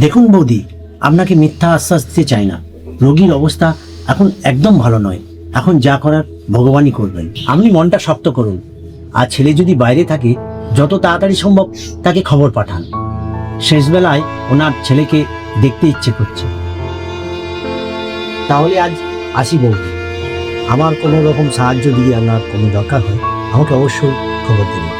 দেখুন বৌদি, আপনাকে মিথ্যা আশ্বাস দিতে চাই না। রোগীর অবস্থা এখন একদম ভালো নয়। এখন যা করার ভগবানই করবেন। আপনি মনটা শক্ত করুন, আর ছেলে যদি বাইরে থাকে যত তাড়াতাড়ি সম্ভব তাকে খবর পাঠান। শেষবেলায় ওনার ছেলেকে দেখতে ইচ্ছে করছে। তাহলে আজ আসি বৌদি। আমার কোনো রকম সাহায্য যদি আপনার কোনো দরকার হয় আমাকে অবশ্যই খবর দেবেন।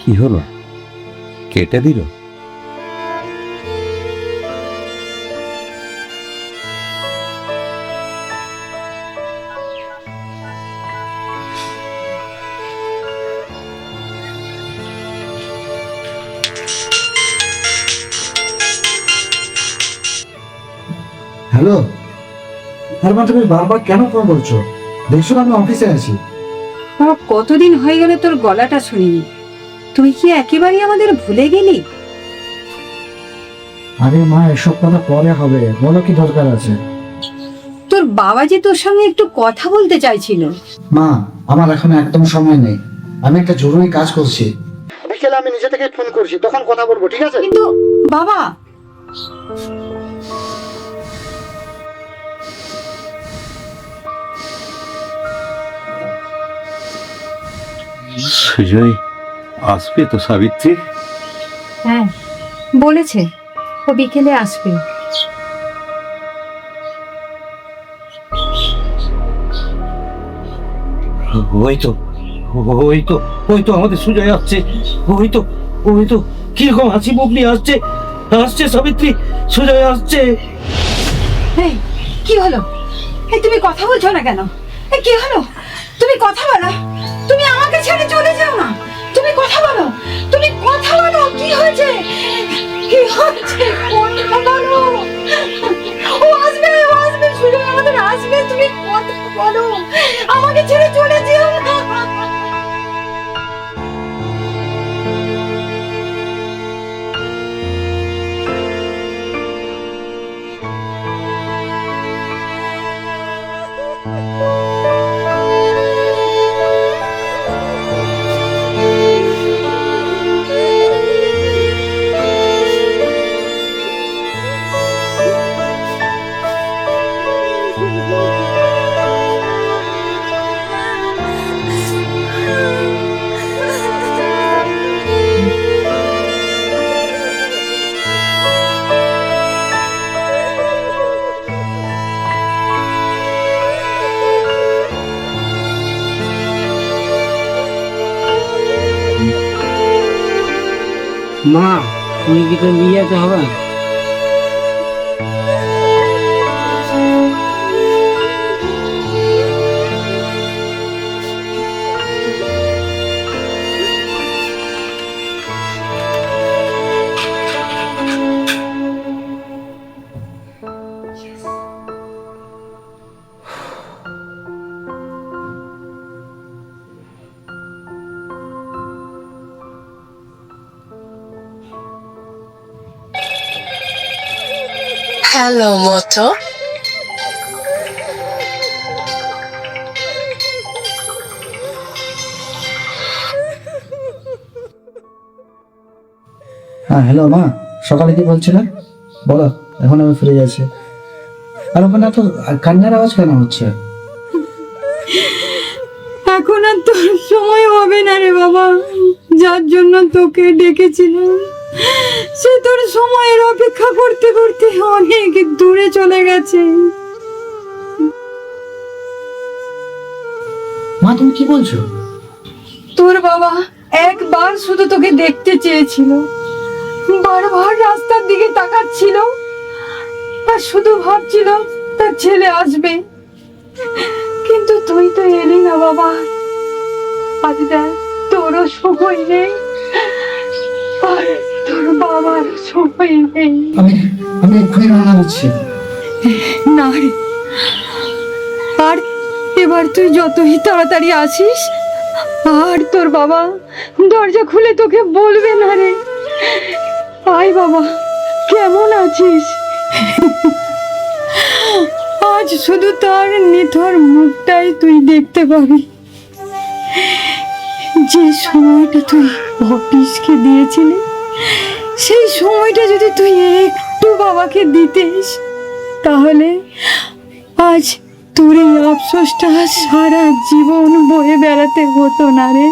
কি হলো, কেটে দিল? হ্যালো, হ্যাঁ মা, তুমি বারবার কেন ফোন করছো? দেখছো না আমি অফিসে আছি। বাবা, কতদিন হয়ে গেল তোর গলাটা শুনিনি। তুই কি একেবারেই আমাদের ভুলে গেলি? আরে মা, এসব কথা পরে হবে, বলো কি দরকার আছে? তোর বাবা যে তোর সঙ্গে একটু কথা বলতে চাইছিল। মা, আমার এখন একদম সময় নেই, আমি একটা জরুরি কাজ করছি। বিকেলে আমি নিজে থেকে ফোন করছি, তখন কথা বলবো, ঠিক আছে? কিন্তু বাবা, সুজয় আসবে তো সাবিত্রী? হ্যাঁ বলেছে ও বিকেলে আসবে। ওই তো ওই তো ওই তো আমাদের সুজয় আসছে। ওই তো কিরকম হাসি মুখ নিয়ে আসছে। আসছে সাবিত্রী, সুজয় আসছে। এই কি হলো? এই তুমি কথা বলছো না কেন? এই কি হলো? তুমি কথা বলো। তুমি আমাকে ছেড়ে চলে যাও না। তুমি কথা বলো, তুমি কথা বলো। কি হয়েছে? কি হয়েছে? কথা বলো। ও আসবে সুজয় আমাদের আসবে। তুমি কথা বলো, আমাকে ছেড়ে চলে যেও না। মা, তুমি কি তো নিয়ে যেতে হবে? হ্যালো মতো, হ্যাঁ হ্যালো মা, সকালে কি বলছিলে বলো, এখন আমি ফিরে যাচ্ছি। আর ওখানে এত কান্নার আওয়াজ কেন হচ্ছে? এখন আর তোর সময় হবে না রে বাবা। যার জন্য তোকে ডেকেছিলাম সে তোর সময়ের অপেক্ষা করতে করতে অনেক দূরে চলে গেছে। মা, তুমি কি বলছো? তোর বাবা একবার শুধু তোকে দেখতে চেয়েছিল, বারবার রাস্তার দিকে তাকাচ্ছিল আর শুধু ভাবছিল তার ছেলে আসবে। কিন্তু তুই তো এলি না বাবা। আজ দেখ তোরও সময় নেই। আর তোর বাবার সময় নেই। আমি আমি এক্ষুনি রওনা দিচ্ছি। না রে, আর এবার তুই যতই তাড়াতাড়ি আসিস, আর তোর বাবা দরজা খুলে তোকে বলবে না রে। আয় বাবা, কেমন আছিস? আজ শুধু তার নিথর মুখটাই তুই দেখতে পাবি। যে সময়টা তুই অফিসকে দিয়েছিলি, সেই সময়টা যদি তুই একটু বাবাকে দিতিস, তাহলে আজ তোর এই আফসোসটা সারা জীবন বয়ে বেড়াতে হতো না রে।